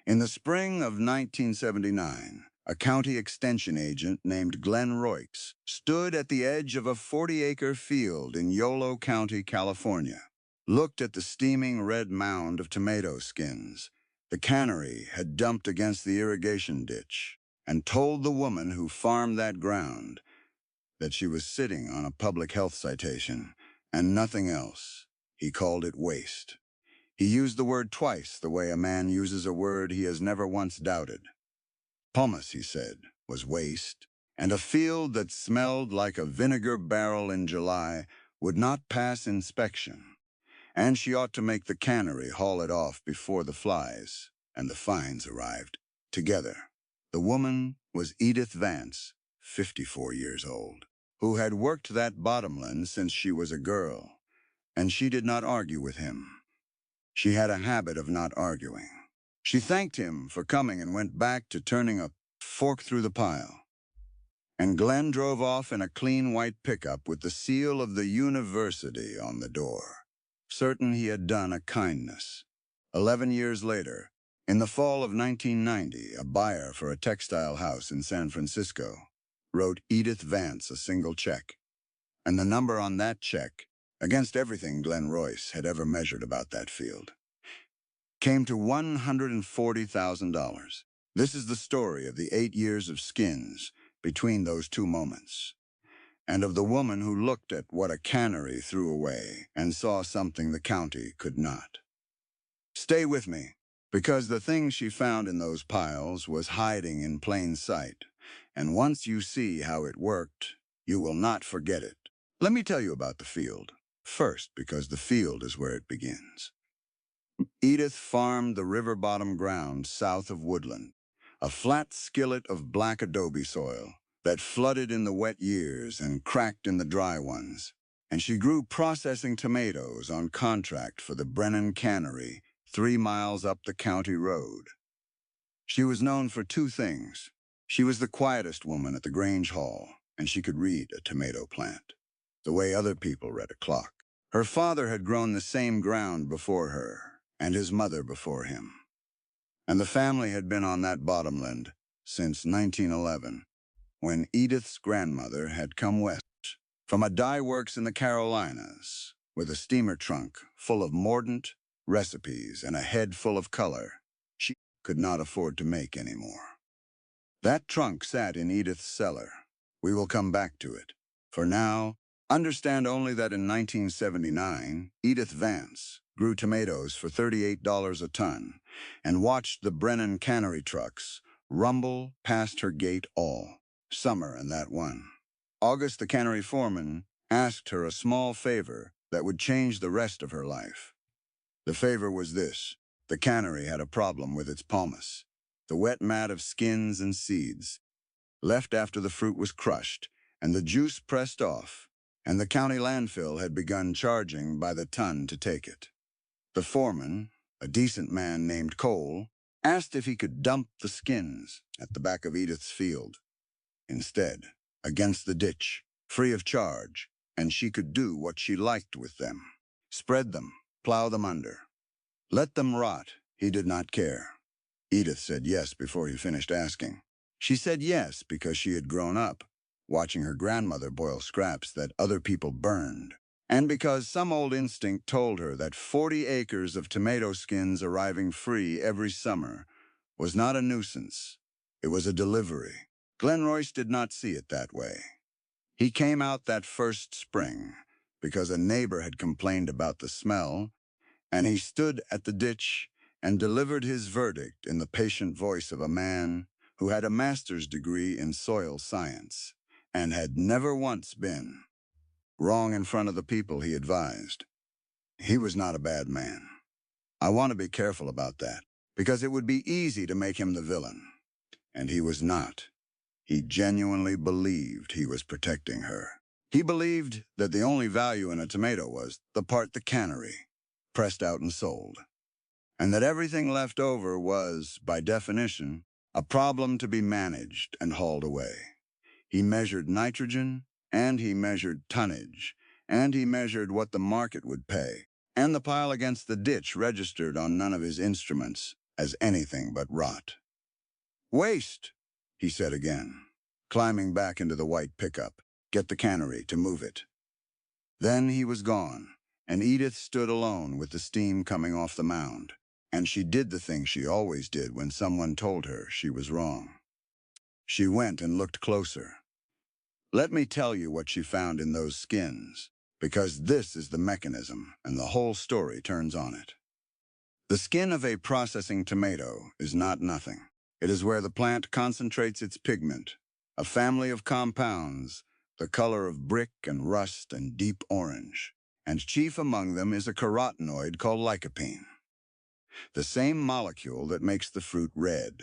In the spring of 1979, a county extension agent named Glenn Royks stood at the edge of a 40-acre field in Yolo County, California, looked at the steaming red mound of tomato skins the cannery had dumped against the irrigation ditch, and told the woman who farmed that ground that she was sitting on a public health citation and nothing else. He called it waste. He used the word twice the way a man uses a word he has never once doubted. Pumice, he said, was waste, and a field that smelled like a vinegar barrel in July would not pass inspection, and she ought to make the cannery haul it off before the flies and the fines arrived. Together, the woman was Edith Vance, 54 years old, who had worked that bottomland since she was a girl, and she did not argue with him. She had a habit of not arguing. She thanked him for coming and went back to turning a fork through the pile. And Glenn drove off in a clean white pickup with the seal of the university on the door, certain he had done a kindness. 11 years later, in the fall of 1990, a buyer for a textile house in San Francisco wrote Edith Vance a single check, and the number on that check, against everything Glenn Royce had ever measured about that field, came to $140,000. This is the story of the 8 years of skins between those two moments, and of the woman who looked at what a cannery threw away and saw something the county could not. Stay with me, because the thing she found in those piles was hiding in plain sight, and once you see how it worked, you will not forget it. Let me tell you about the field, first, because the field is where it begins. Edith farmed the river-bottom ground south of Woodland, a flat skillet of black adobe soil that flooded in the wet years and cracked in the dry ones, and she grew processing tomatoes on contract for the Brennan Cannery 3 miles up the county road. She was known for two things. She was the quietest woman at the Grange Hall, and she could read a tomato plant, the way other people read a clock. Her father had grown the same ground before her, and his mother before him. And the family had been on that bottomland since 1911, when Edith's grandmother had come west from a dye works in the Carolinas with a steamer trunk full of mordant recipes and a head full of color she could not afford to make anymore. That trunk sat in Edith's cellar. We will come back to it. For now, understand only that in 1979, Edith Vance grew tomatoes for $38 a ton and watched the Brennan Cannery trucks rumble past her gate all summer and that one. August, the cannery foreman, asked her a small favor that would change the rest of her life. The favor was this: the cannery had a problem with its pomace, the wet mat of skins and seeds, left after the fruit was crushed and the juice pressed off, and the county landfill had begun charging by the ton to take it. The foreman, a decent man named Cole, asked if he could dump the skins at the back of Edith's field instead, against the ditch, free of charge, and she could do what she liked with them. Spread them, plow them under. Let them rot, he did not care. Edith said yes before he finished asking. She said yes because she had grown up, watching her grandmother boil scraps that other people burned, and because some old instinct told her that 40 acres of tomato skins arriving free every summer was not a nuisance, it was a delivery. Glenn Royce did not see it that way. He came out that first spring because a neighbor had complained about the smell, and he stood at the ditch and delivered his verdict in the patient voice of a man who had a master's degree in soil science and had never once been wrong in front of the people he advised. He was not a bad man. I want to be careful about that, because it would be easy to make him the villain, and he was not. He genuinely believed he was protecting her. He believed that the only value in a tomato was the part the cannery pressed out and sold, and that everything left over was, by definition, a problem to be managed and hauled away. He measured nitrogen, and he measured tonnage, and he measured what the market would pay, and the pile against the ditch registered on none of his instruments as anything but rot. "Waste," he said again, climbing back into the white pickup. "Get the cannery to move it." Then he was gone, and Edith stood alone with the steam coming off the mound. And she did the thing she always did when someone told her she was wrong. She went and looked closer. Let me tell you what she found in those skins, because this is the mechanism, and the whole story turns on it. The skin of a processing tomato is not nothing. It is where the plant concentrates its pigment, a family of compounds, the color of brick and rust and deep orange, and chief among them is a carotenoid called lycopene, the same molecule that makes the fruit red.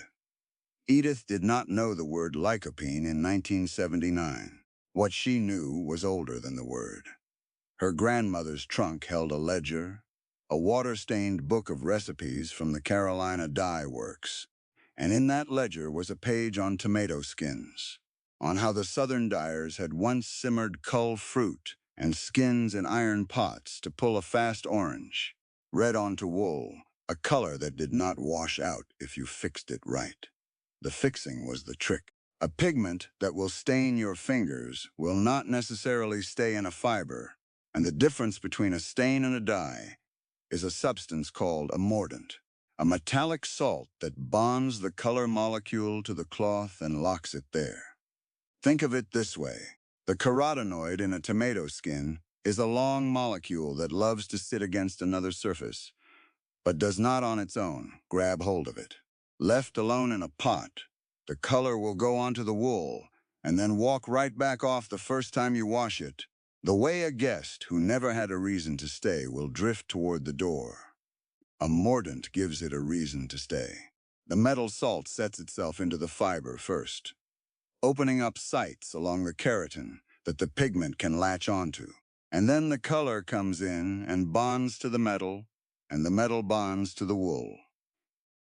Edith did not know the word lycopene in 1979. What she knew was older than the word. Her grandmother's trunk held a ledger, a water-stained book of recipes from the Carolina Dye Works, and in that ledger was a page on tomato skins, on how the southern dyers had once simmered cull fruit and skins in iron pots to pull a fast orange, red onto wool, a color that did not wash out if you fixed it right. The fixing was the trick. A pigment that will stain your fingers will not necessarily stay in a fiber, and the difference between a stain and a dye is a substance called a mordant, a metallic salt that bonds the color molecule to the cloth and locks it there. Think of it this way. The carotenoid in a tomato skin is a long molecule that loves to sit against another surface, but does not on its own grab hold of it. Left alone in a pot, the color will go onto the wool and then walk right back off the first time you wash it, the way a guest who never had a reason to stay will drift toward the door. A mordant gives it a reason to stay. The metal salt sets itself into the fiber first, opening up sites along the keratin that the pigment can latch onto. And then the color comes in and bonds to the metal, and the metal bonds to the wool.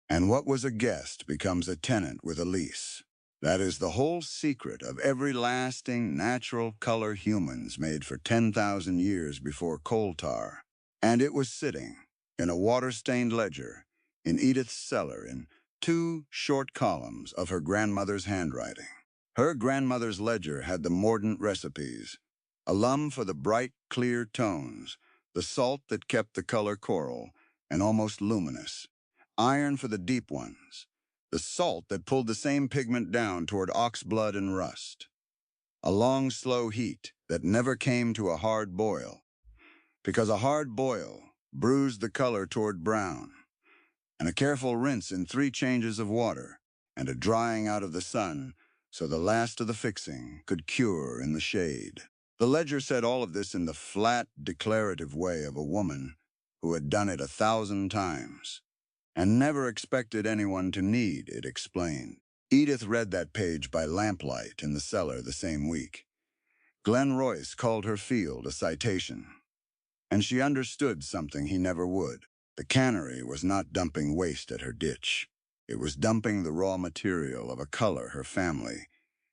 And what was a guest becomes a tenant with a lease. That is the whole secret of every lasting, natural color humans made for 10,000 years before coal tar. And it was sitting in a water-stained ledger in Edith's cellar in 2 short columns of her grandmother's handwriting. Her grandmother's ledger had the mordant recipes, alum for the bright, clear tones, the salt that kept the color coral and almost luminous, iron for the deep ones, the salt that pulled the same pigment down toward ox blood and rust, a long, slow heat that never came to a hard boil, because a hard boil bruised the color toward brown, and a careful rinse in 3 changes of water, and a drying out of the sun so the last of the fixing could cure in the shade. The ledger said all of this in the flat, declarative way of a woman who had done it 1,000 times and never expected anyone to need it explained. Edith read that page by lamplight in the cellar the same week. Glenn Royce called her field a citation, and she understood something he never would. The cannery was not dumping waste at her ditch. It was dumping the raw material of a color her family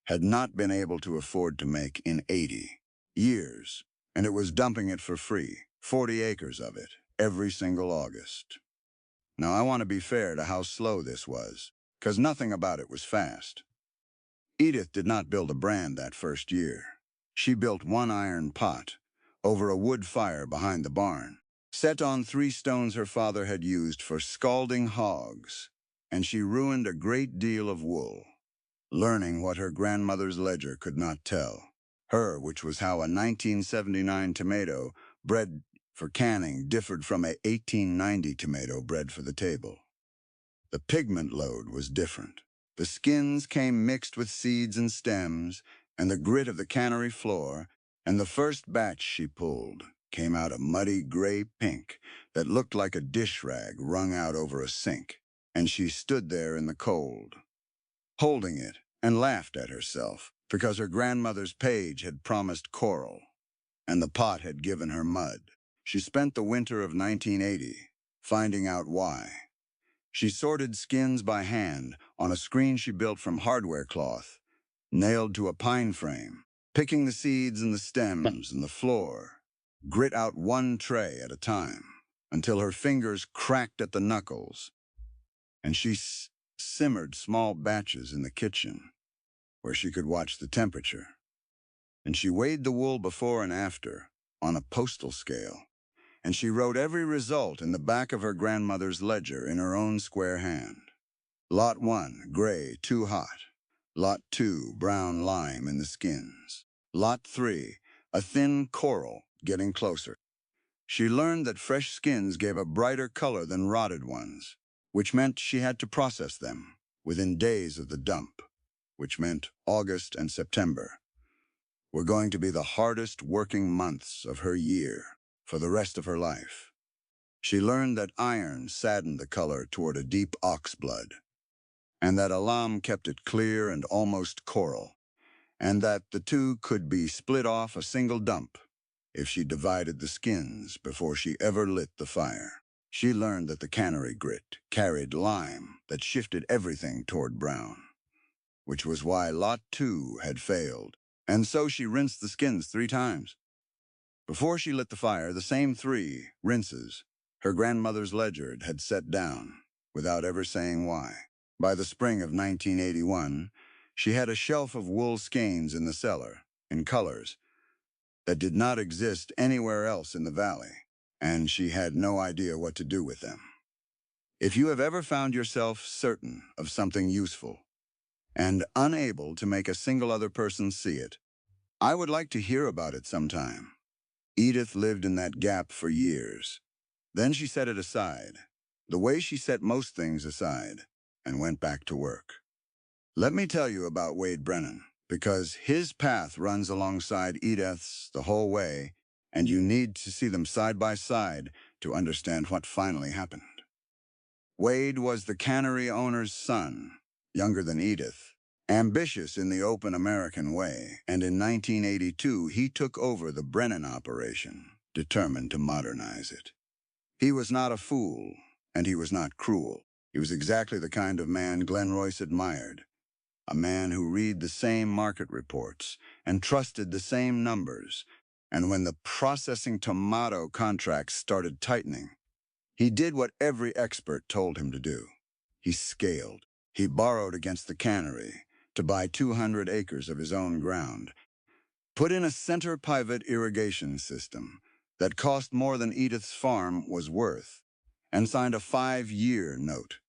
had not been able to afford to make in 80 years, and it was dumping it for free, 40 acres of it, every single August. Now, I want to be fair to how slow this was, because nothing about it was fast. Edith did not build a brand that first year. She built 1 iron pot over a wood fire behind the barn, set on 3 stones her father had used for scalding hogs, and she ruined a great deal of wool, learning what her grandmother's ledger could not tell. Her, which was how a 1979 tomato bred for canning differed from a 1890 tomato bred for the table. The pigment load was different. The skins came mixed with seeds and stems, and the grit of the cannery floor, and the first batch she pulled came out a muddy gray pink that looked like a dish rag wrung out over a sink, and she stood there in the cold, holding it, and laughed at herself because her grandmother's page had promised coral, and the pot had given her mud. She spent the winter of 1980 finding out why. She sorted skins by hand on a screen she built from hardware cloth, nailed to a pine frame, picking the seeds and the stems and the floor, grit out 1 tray at a time, until her fingers cracked at the knuckles. and she simmered small batches in the kitchen where she could watch the temperature. And she weighed the wool before and after on a postal scale, and she wrote every result in the back of her grandmother's ledger in her own square hand. Lot 1, gray, too hot. Lot 2, brown lime in the skins. Lot 3, a thin coral, getting closer. She learned that fresh skins gave a brighter color than rotted ones, which meant she had to process them within days of the dump, which meant August and September were going to be the hardest working months of her year for the rest of her life. She learned that iron saddened the color toward a deep ox blood, and that alum kept it clear and almost coral, and that the two could be split off a single dump if she divided the skins before she ever lit the fire. She learned that the Cannery grit carried lime that shifted everything toward brown, which was why Lot 2 had failed, and so she rinsed the skins 3 times. Before she lit the fire, the same 3 rinses her grandmother's ledger had set down, without ever saying why. By the spring of 1981, she had a shelf of wool skeins in the cellar, in colors that did not exist anywhere else in the valley, and she had no idea what to do with them. If you have ever found yourself certain of something useful and unable to make a single other person see it, I would like to hear about it sometime. Edith lived in that gap for years. Then she set it aside, the way she set most things aside, and went back to work. Let me tell you about Wade Brennan, because his path runs alongside Edith's the whole way, and you need to see them side by side to understand what finally happened. Wade was the cannery owner's son, younger than Edith, ambitious in the open American way, and in 1982 he took over the Brennan operation, determined to modernize it. He was not a fool, and he was not cruel. He was exactly the kind of man Glenn Royce admired, a man who read the same market reports and trusted the same numbers, and when the processing tomato contracts started tightening, he did what every expert told him to do. He scaled. He borrowed against the cannery to buy 200 acres of his own ground, put in a center pivot irrigation system that cost more than Edith's farm was worth, and signed a 5-year note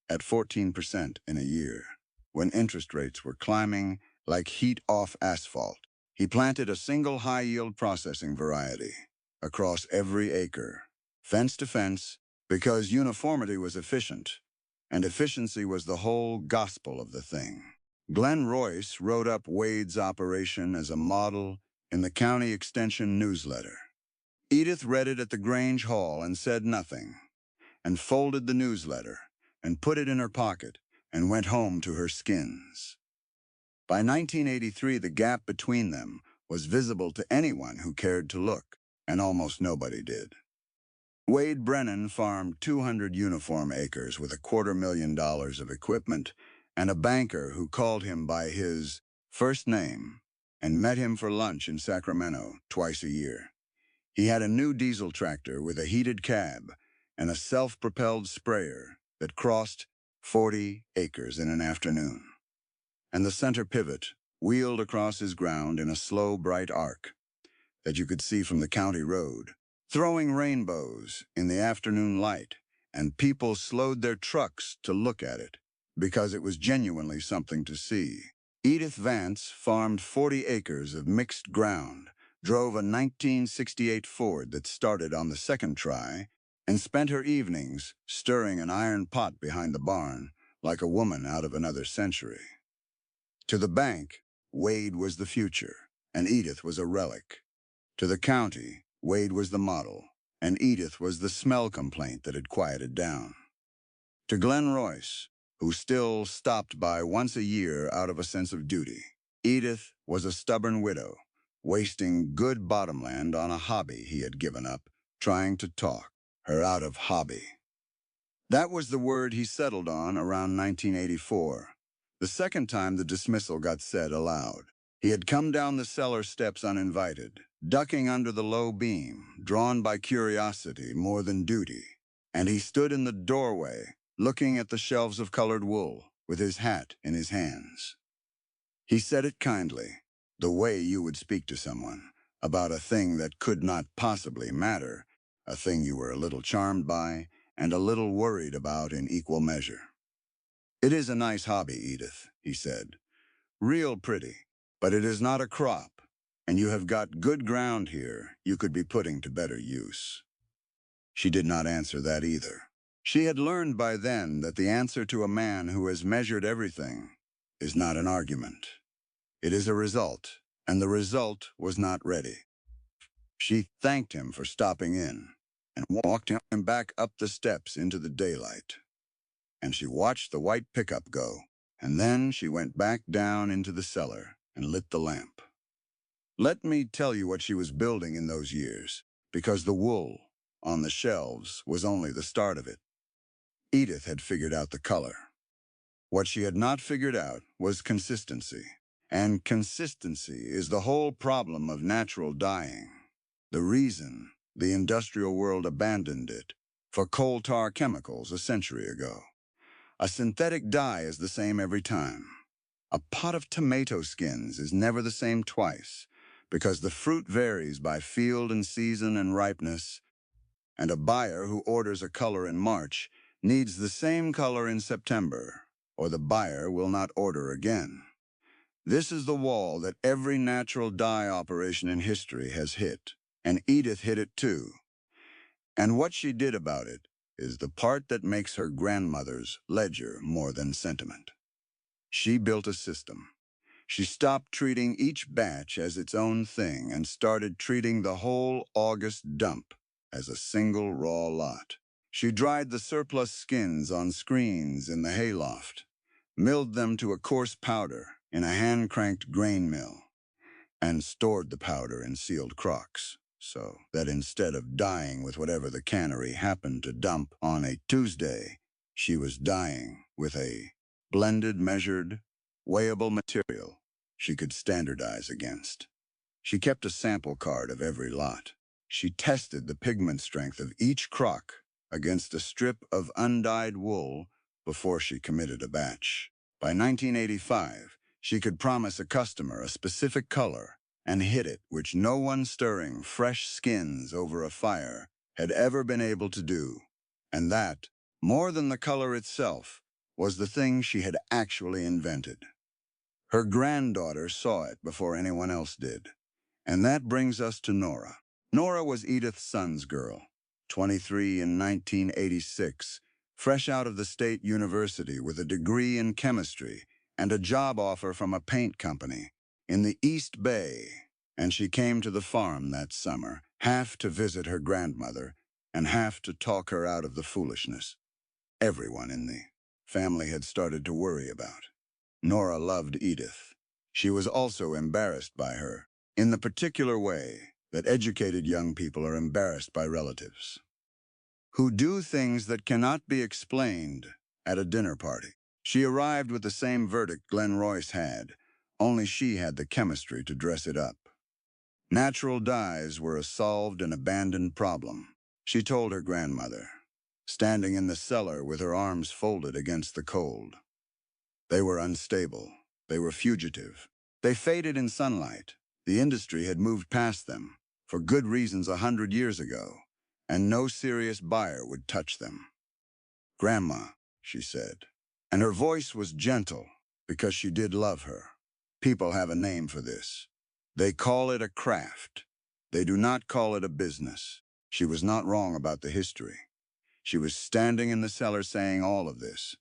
at 14% in a year, when interest rates were climbing like heat off asphalt. He planted a single high-yield processing variety across every acre, fence to fence, because uniformity was efficient, and efficiency was the whole gospel of the thing. Glenn Royce wrote up Wade's operation as a model in the county extension newsletter. Edith read it at the Grange Hall and said nothing, and folded the newsletter and put it in her pocket and went home to her skins. By 1983, the gap between them was visible to anyone who cared to look, and almost nobody did. Wade Brennan farmed 200 uniform acres with $250,000 of equipment and a banker who called him by his first name and met him for lunch in Sacramento twice a year. He had a new diesel tractor with a heated cab and a self-propelled sprayer that crossed 40 acres in an afternoon. And the center pivot wheeled across his ground in a slow, bright arc that you could see from the county road, throwing rainbows in the afternoon light, and people slowed their trucks to look at it because it was genuinely something to see. Edith Vance farmed 40 acres of mixed ground, drove a 1968 Ford that started on the second try, and spent her evenings stirring an iron pot behind the barn like a woman out of another century. To the bank, Wade was the future, and Edith was a relic. To the county, Wade was the model, and Edith was the smell complaint that had quieted down. To Glenn Royce, who still stopped by once a year out of a sense of duty, Edith was a stubborn widow, wasting good bottomland on a hobby he had given up, trying to talk her out of hobby. That was the word he settled on around 1984, the second time the dismissal got said aloud. He had come down the cellar steps uninvited, ducking under the low beam, drawn by curiosity more than duty, and he stood in the doorway looking at the shelves of colored wool, with his hat in his hands. He said it kindly, the way you would speak to someone about a thing that could not possibly matter, a thing you were a little charmed by and a little worried about in equal measure. "It is a nice hobby, Edith," he said. "Real pretty, but it is not a crop, and you have got good ground here you could be putting to better use." She did not answer that either. She had learned by then that the answer to a man who has measured everything is not an argument. It is a result, and the result was not ready. She thanked him for stopping in and walked him back up the steps into the daylight. And she watched the white pickup go, and then she went back down into the cellar and lit the lamp. Let me tell you what she was building in those years, because the wool on the shelves was only the start of it. Edith had figured out the color. What she had not figured out was consistency. And consistency is the whole problem of natural dyeing. The reason the industrial world abandoned it for coal tar chemicals a century ago. A synthetic dye is the same every time. A pot of tomato skins is never the same twice, because the fruit varies by field and season and ripeness, and a buyer who orders a color in March needs the same color in September, or the buyer will not order again. This is the wall that every natural dye operation in history has hit, and Edith hit it too. And what she did about it is the part that makes her grandmother's ledger more than sentiment. She built a system. She stopped treating each batch as its own thing and started treating the whole August dump as a single raw lot. She dried the surplus skins on screens in the hayloft, milled them to a coarse powder in a hand-cranked grain mill, and stored the powder in sealed crocks, so that instead of dyeing with whatever the cannery happened to dump on a Tuesday, she was dyeing with a blended, measured, weighable material she could standardize against. She kept a sample card of every lot. She tested the pigment strength of each crock against a strip of undyed wool before she committed a batch. By 1985, she could promise a customer a specific color and hit it, which no one stirring fresh skins over a fire had ever been able to do. And that, more than the color itself, was the thing she had actually invented. Her granddaughter saw it before anyone else did. And that brings us to Nora. Nora was Edith's son's girl, 23 in 1986, fresh out of the state university with a degree in chemistry and a job offer from a paint company in the East Bay. And she came to the farm that summer, half to visit her grandmother and half to talk her out of the foolishness everyone in the family had started to worry about. Nora loved Edith. She was also embarrassed by her, in the particular way that educated young people are embarrassed by relatives, who do things that cannot be explained at a dinner party. She arrived with the same verdict Glenn Royce had, only she had the chemistry to dress it up. Natural dyes were a solved and abandoned problem, she told her grandmother, standing in the cellar with her arms folded against the cold. They were unstable. They were fugitive. They faded in sunlight. The industry had moved past them, for good reasons 100 years ago, and no serious buyer would touch them. "Grandma," she said, and her voice was gentle because she did love her. "People have a name for this. They call it a craft. They do not call it a business." She was not wrong about the history. She was standing in the cellar saying all of this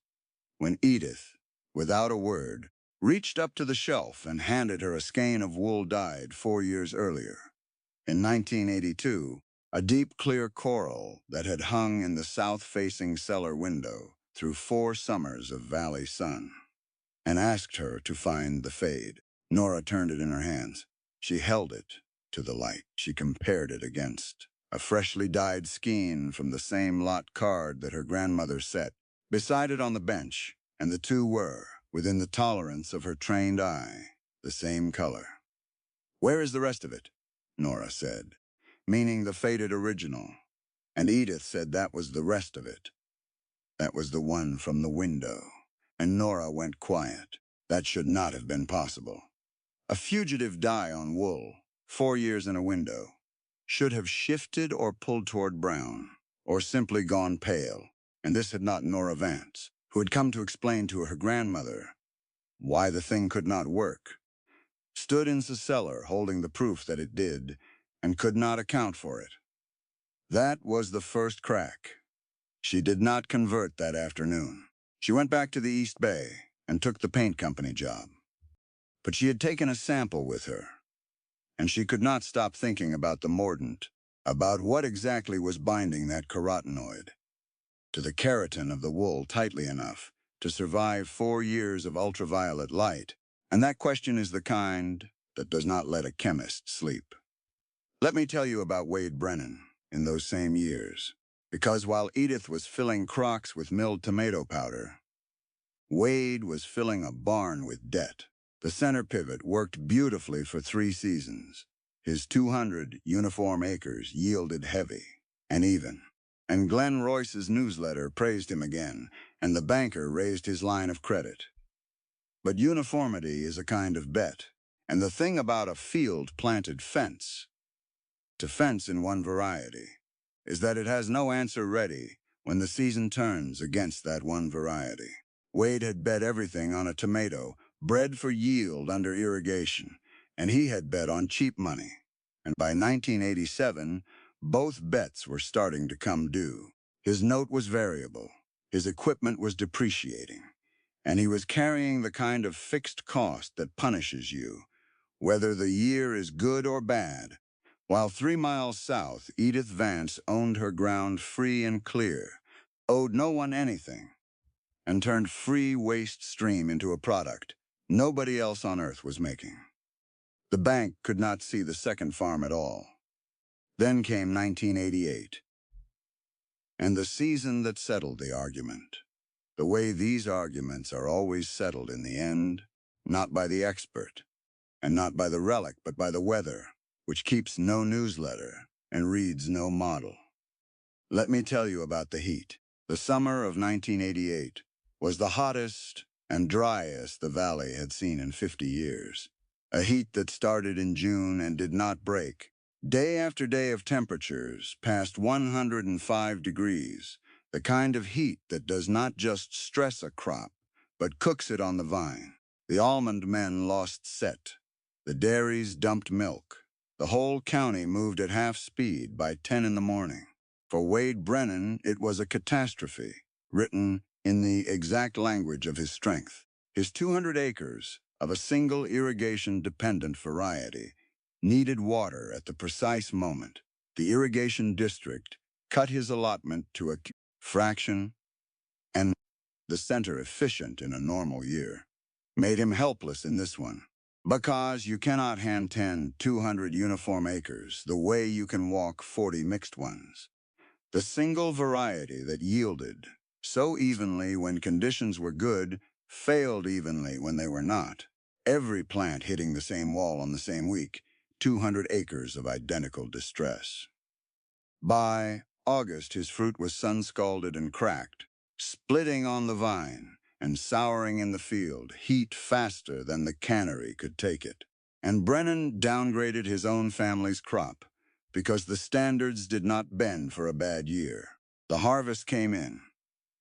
when Edith, without a word, reached up to the shelf and handed her a skein of wool dyed 4 years earlier. In 1982, a deep clear coral that had hung in the south-facing cellar window through 4 summers of valley sun, and asked her to find the fade. Nora turned it in her hands. She held it to the light. She compared it against a freshly dyed skein from the same lot card that her grandmother set beside it on the bench, and the two were, within the tolerance of her trained eye, the same color. "Where is the rest of it?" Nora said, meaning the faded original, and Edith said that was the rest of it. That was the one from the window. And Nora went quiet. That should not have been possible. A fugitive die on wool, 4 years in a window, should have shifted or pulled toward brown, or simply gone pale. And this had not Nora Vance, who had come to explain to her grandmother why the thing could not work, stood in the cellar holding the proof that it did, and could not account for it. That was the first crack. She did not convert that afternoon. She went back to the East Bay and took the paint company job. But she had taken a sample with her, and she could not stop thinking about the mordant, about what exactly was binding that carotenoid to the keratin of the wool tightly enough to survive 4 years of ultraviolet light. And that question is the kind that does not let a chemist sleep. Let me tell you about Wade Brennan in those same years, because while Edith was filling crocks with milled tomato powder, Wade was filling a barn with debt. The center pivot worked beautifully for 3 seasons. His 200 uniform acres yielded heavy and even. And Glenn Royce's newsletter praised him again, and the banker raised his line of credit. But uniformity is a kind of bet, and the thing about a field-planted fence, to fence in one variety, is that it has no answer ready when the season turns against that one variety. Wade had bet everything on a tomato, bred for yield under irrigation, and he had bet on cheap money. And by 1987, both bets were starting to come due. His note was variable, his equipment was depreciating, and he was carrying the kind of fixed cost that punishes you, whether the year is good or bad. While 3 miles south, Edith Vance owned her ground free and clear, owed no one anything, and turned free waste stream into a product nobody else on earth was making. The bank could not see the second farm at all. Then came 1988, and the season that settled the argument. The way these arguments are always settled in the end, not by the expert, and not by the relic, but by the weather, which keeps no newsletter and reads no model. Let me tell you about the heat. The summer of 1988 was the hottest and driest the valley had seen in 50 years. A heat that started in June and did not break. Day after day of temperatures past 105 degrees, the kind of heat that does not just stress a crop, but cooks it on the vine. The almond men lost set. The dairies dumped milk. The whole county moved at half speed by 10 in the morning. For Wade Brennan, it was a catastrophe, written in the exact language of his strength. His 200 acres of a single irrigation-dependent variety needed water at the precise moment. The irrigation district cut his allotment to a fraction, and the center efficient in a normal year, made him helpless in this one. Because you cannot hand 200 uniform acres the way you can walk 40 mixed ones. The single variety that yielded so evenly when conditions were good failed evenly when they were not. Every plant hitting the same wall on the same week, 200 acres of identical distress. By August, his fruit was sun-scalded and cracked, splitting on the vine and souring in the field, heat faster than the cannery could take it. And Brennan downgraded his own family's crop because the standards did not bend for a bad year. The harvest came in,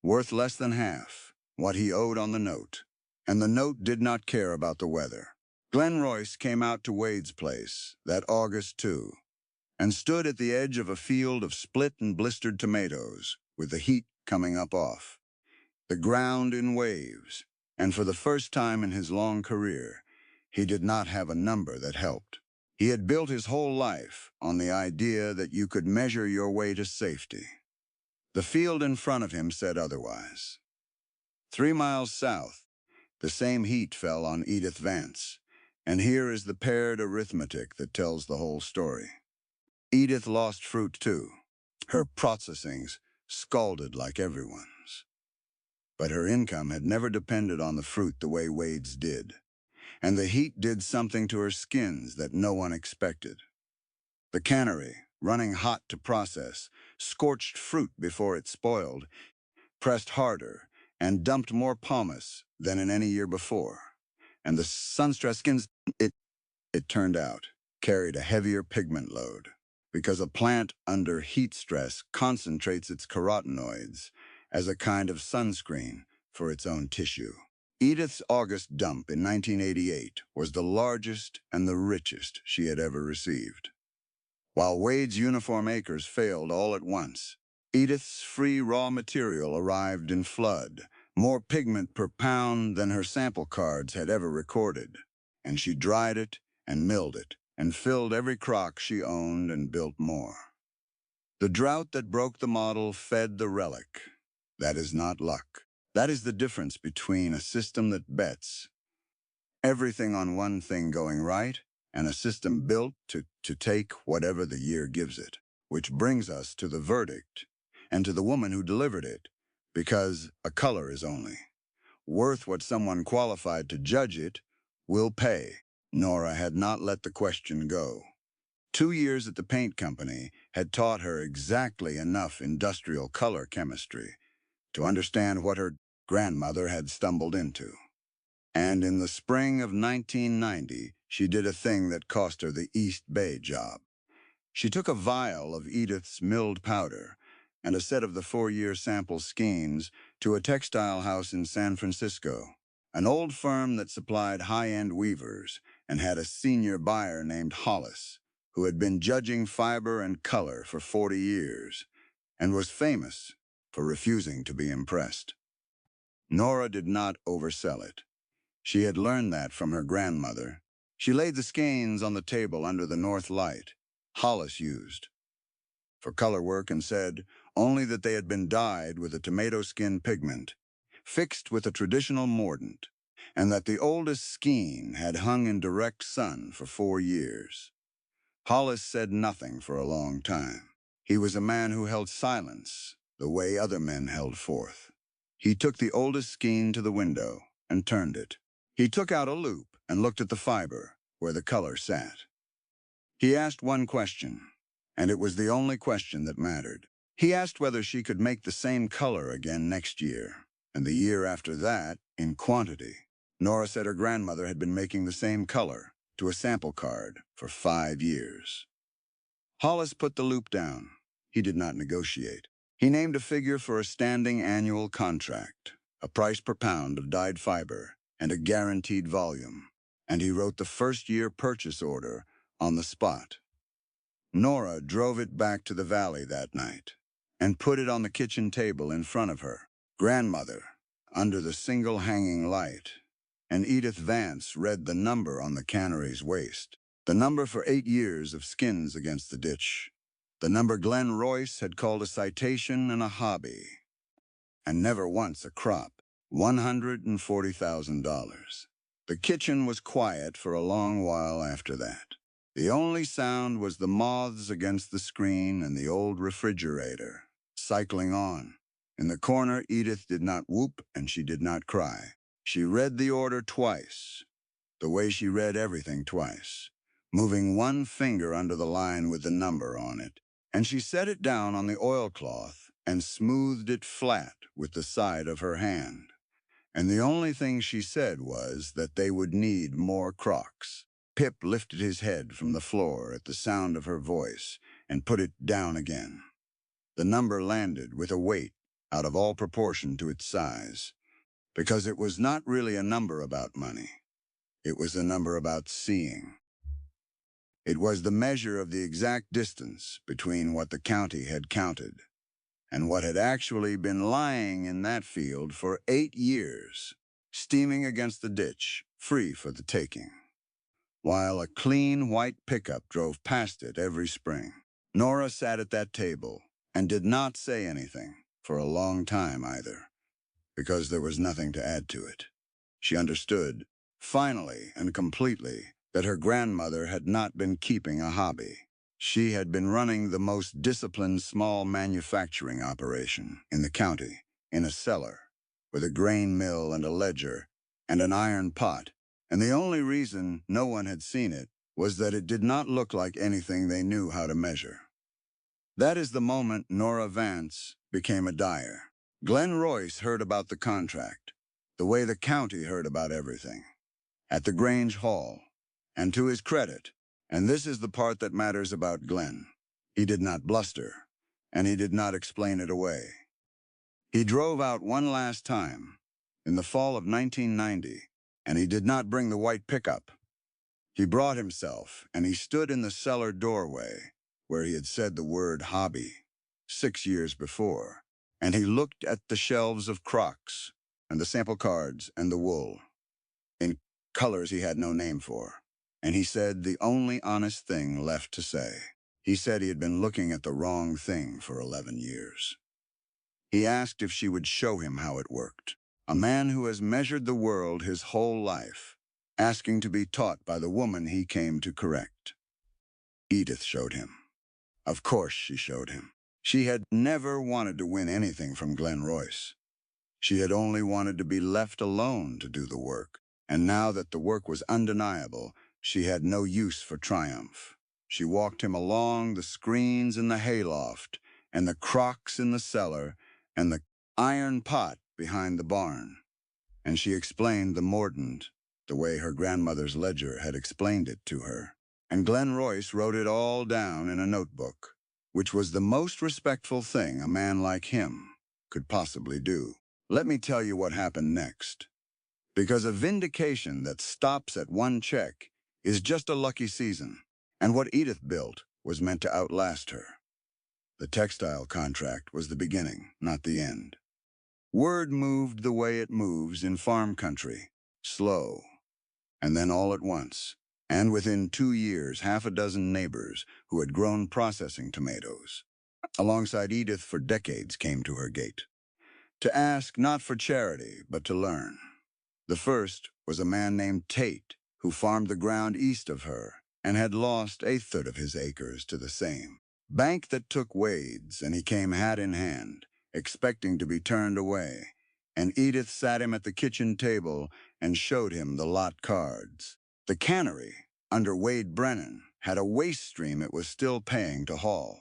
worth less than half what he owed on the note, and the note did not care about the weather. Glenn Royce came out to Wade's place that August too, and stood at the edge of a field of split and blistered tomatoes with the heat coming up off, the ground in waves, and for the first time in his long career, he did not have a number that helped. He had built his whole life on the idea that you could measure your way to safety. The field in front of him said otherwise. 3 miles south, the same heat fell on Edith Vance, and here is the paired arithmetic that tells the whole story. Edith lost fruit too. Her processings scalded like everyone's. But her income had never depended on the fruit the way Wade's did, and the heat did something to her skins that no one expected. The cannery, running hot to process, scorched fruit before it spoiled, pressed harder, and dumped more pumice than in any year before. And the sunstress skins, it turned out, carried a heavier pigment load, because a plant under heat stress concentrates its carotenoids as a kind of sunscreen for its own tissue. Edith's August dump in 1988 was the largest and the richest she had ever received. While Wade's uniform acres failed all at once, Edith's free raw material arrived in flood, more pigment per pound than her sample cards had ever recorded, and she dried it and milled it and filled every crock she owned and built more. The drought that broke the model fed the relic. That is not luck. That is the difference between a system that bets everything on one thing going right and a system built to take whatever the year gives it. Which brings us to the verdict and to the woman who delivered it, because a color is only worth what someone qualified to judge it will pay. Nora had not let the question go. 2 years at the paint company had taught her exactly enough industrial color chemistry to understand what her grandmother had stumbled into. And in the spring of 1990, she did a thing that cost her the East Bay job. She took a vial of Edith's milled powder and a set of the 4-year sample skeins to a textile house in San Francisco, an old firm that supplied high-end weavers and had a senior buyer named Hollis, who had been judging fiber and color for 40 years and was famous for refusing to be impressed. Nora did not oversell it. She had learned that from her grandmother. She laid the skeins on the table under the north light Hollis used for color work and said only that they had been dyed with a tomato skin pigment, fixed with a traditional mordant, and that the oldest skein had hung in direct sun for 4 years. Hollis said nothing for a long time. He was a man who held silence the way other men held forth. He took the oldest skein to the window and turned it. He took out a loop and looked at the fiber where the color sat. He asked one question, and it was the only question that mattered. He asked whether she could make the same color again next year, and the year after that, in quantity. Nora said her grandmother had been making the same color to a sample card for 5 years. Hollis put the loop down. He did not negotiate. He named a figure for a standing annual contract, a price per pound of dyed fiber, and a guaranteed volume, and he wrote the first-year purchase order on the spot. Nora drove it back to the valley that night and put it on the kitchen table in front of her. Grandmother, under the single hanging light, and Edith Vance read the number on the Cannery's waist, the number for 8 years of skins against the ditch, the number Glenn Royce had called a citation and a hobby, and never once a crop, $140,000. The kitchen was quiet for a long while after that. The only sound was the moths against the screen and the old refrigerator, cycling on. In the corner, Edith did not whoop and she did not cry. She read the order twice, the way she read everything twice, moving one finger under the line with the number on it, and she set it down on the oilcloth and smoothed it flat with the side of her hand. And the only thing she said was that they would need more crocks. Pip lifted his head from the floor at the sound of her voice and put it down again. The number landed with a weight out of all proportion to its size, because it was not really a number about money. It was a number about seeing. It was the measure of the exact distance between what the county had counted and what had actually been lying in that field for 8 years, steaming against the ditch, free for the taking, while a clean white pickup drove past it every spring. Nora sat at that table and did not say anything for a long time either, because there was nothing to add to it. She understood, finally and completely, that her grandmother had not been keeping a hobby. She had been running the most disciplined small manufacturing operation in the county, in a cellar, with a grain mill and a ledger and an iron pot, and the only reason no one had seen it was that it did not look like anything they knew how to measure. That is the moment Nora Vance became a dyer. Glenn Royce heard about the contract, the way the county heard about everything, at the Grange Hall. And to his credit, and this is the part that matters about Glenn, he did not bluster, and he did not explain it away. He drove out one last time, in the fall of 1990, and he did not bring the white pickup. He brought himself, and he stood in the cellar doorway, where he had said the word hobby 6 years before, and he looked at the shelves of Crocs, and the sample cards, and the wool, in colors he had no name for. And he said the only honest thing left to say. He said he had been looking at the wrong thing for 11 years. He asked if she would show him how it worked. A man who has measured the world his whole life, asking to be taught by the woman he came to correct. Edith showed him. Of course she showed him. She had never wanted to win anything from Glenn Royce. She had only wanted to be left alone to do the work, and now that the work was undeniable, she had no use for triumph. She walked him along the screens in the hayloft, and the Crocs in the cellar, and the iron pot behind the barn. And she explained the mordant, the way her grandmother's ledger had explained it to her. And Glenn Royce wrote it all down in a notebook, which was the most respectful thing a man like him could possibly do. Let me tell you what happened next. Because a vindication that stops at one check is just a lucky season, and what Edith built was meant to outlast her. The textile contract was the beginning, not the end. Word moved the way it moves in farm country, slow, and then all at once. And within 2 years, half a dozen neighbors who had grown processing tomatoes alongside Edith for decades came to her gate, to ask not for charity, but to learn. The first was a man named Tate, who farmed the ground east of her and had lost 1/3 of his acres to the same bank that took Wade's, and he came hat in hand, expecting to be turned away. And Edith sat him at the kitchen table and showed him the lot cards. The cannery, under Wade Brennan, had a waste stream it was still paying to haul.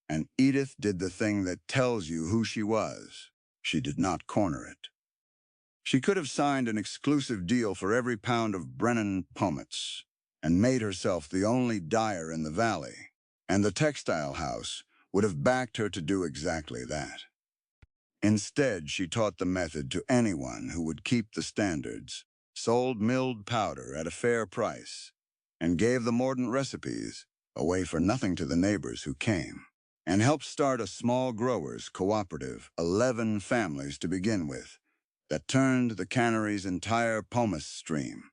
And Edith did the thing that tells you who she was. She did not corner it. She could have signed an exclusive deal for every pound of Brennan pomace and made herself the only dyer in the valley, and the textile house would have backed her to do exactly that. Instead, she taught the method to anyone who would keep the standards, sold milled powder at a fair price, and gave the mordant recipes away for nothing to the neighbors who came, and helped start a small growers' cooperative, 11 families to begin with, that turned the cannery's entire pomace stream,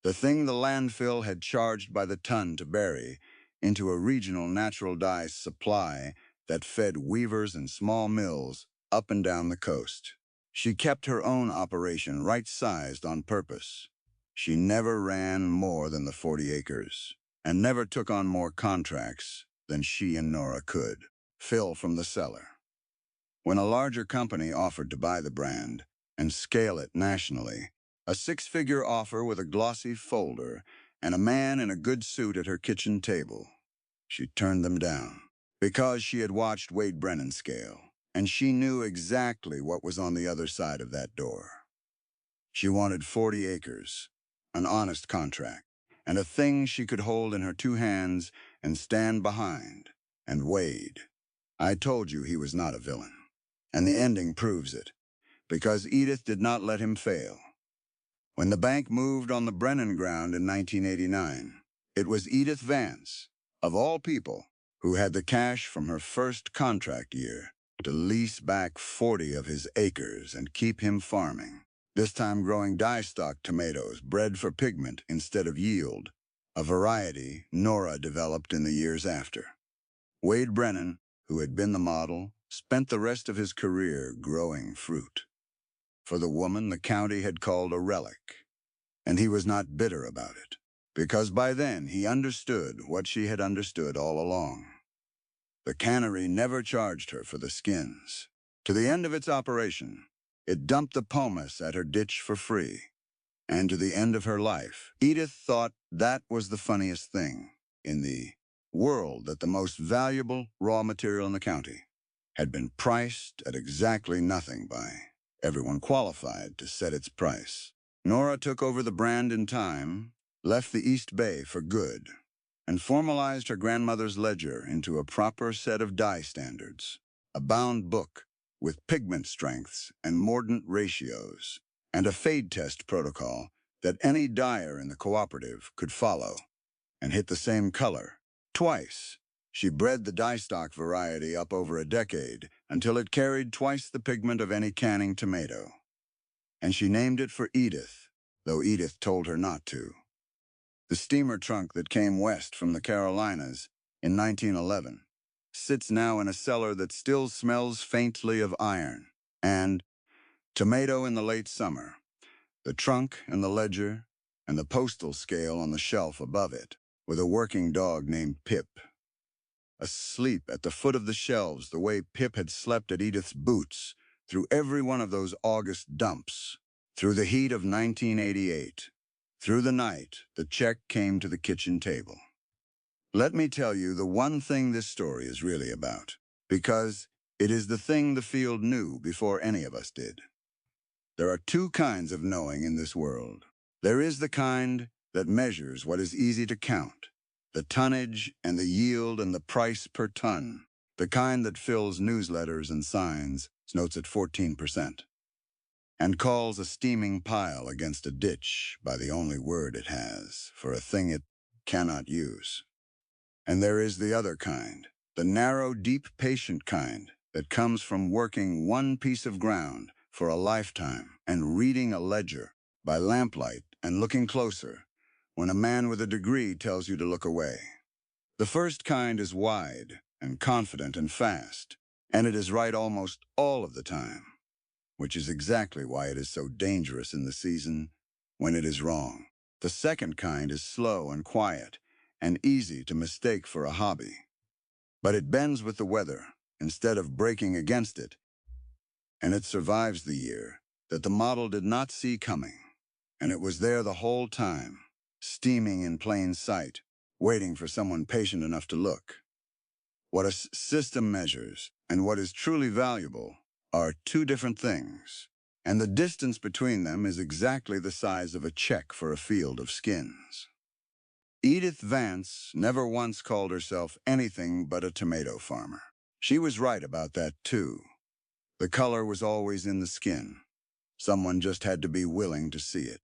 the thing the landfill had charged by the ton to bury, into a regional natural dye supply that fed weavers and small mills up and down the coast. She kept her own operation right-sized on purpose. She never ran more than the 40 acres, and never took on more contracts than she and Nora could fill from the cellar. When a larger company offered to buy the brand and scale it nationally, a 6-figure offer with a glossy folder and a man in a good suit at her kitchen table, she turned them down because she had watched Wade Brennan scale, and she knew exactly what was on the other side of that door. She wanted 40 acres, an honest contract, and a thing she could hold in her 2 hands and stand behind. And Wade, I told you he was not a villain. And the ending proves it, because Edith did not let him fail. When the bank moved on the Brennan ground in 1989, it was Edith Vance, of all people, who had the cash from her first contract year to lease back 40 of his acres and keep him farming, this time growing dye-stock tomatoes bred for pigment instead of yield, a variety Nora developed in the years after. Wade Brennan, who had been the model, spent the rest of his career growing fruit. For the woman the county had called a relic, and he was not bitter about it, because by then he understood what she had understood all along. The cannery never charged her for the skins. To the end of its operation, it dumped the pomace at her ditch for free. And to the end of her life, Edith thought that was the funniest thing in the world, that the most valuable raw material in the county had been priced at exactly nothing by everyone qualified to set its price. Nora took over the brand in time, left the East Bay for good, and formalized her grandmother's ledger into a proper set of dye standards, a bound book with pigment strengths and mordant ratios, and a fade test protocol that any dyer in the cooperative could follow and hit the same color twice. She bred the dye stock variety up over a decade until it carried twice the pigment of any canning tomato. And she named it for Edith, though Edith told her not to. The steamer trunk that came west from the Carolinas in 1911 sits now in a cellar that still smells faintly of iron. And tomato in the late summer, the trunk and the ledger, and the postal scale on the shelf above it, with a working dog named Pip. Asleep at the foot of the shelves the way Pip had slept at Edith's boots through every one of those August dumps, through the heat of 1988. Through the night, the check came to the kitchen table. Let me tell you the one thing this story is really about, because it is the thing the field knew before any of us did. There are two kinds of knowing in this world. There is the kind that measures what is easy to count, the tonnage and the yield and the price per ton, the kind that fills newsletters and signs, notes at 14%, and calls a steaming pile against a ditch by the only word it has for a thing it cannot use. And there is the other kind, the narrow, deep, patient kind that comes from working one piece of ground for a lifetime and reading a ledger by lamplight and looking closer when a man with a degree tells you to look away. The first kind is wide and confident and fast, and it is right almost all of the time, which is exactly why it is so dangerous in the season when it is wrong. The second kind is slow and quiet and easy to mistake for a hobby. But it bends with the weather instead of breaking against it, and it survives the year that the model did not see coming, and it was there the whole time, steaming in plain sight, waiting for someone patient enough to look. What a system measures and what is truly valuable are two different things, and the distance between them is exactly the size of a check for a field of skins. Edith Vance never once called herself anything but a tomato farmer. She was right about that, too. The color was always in the skin. Someone just had to be willing to see it.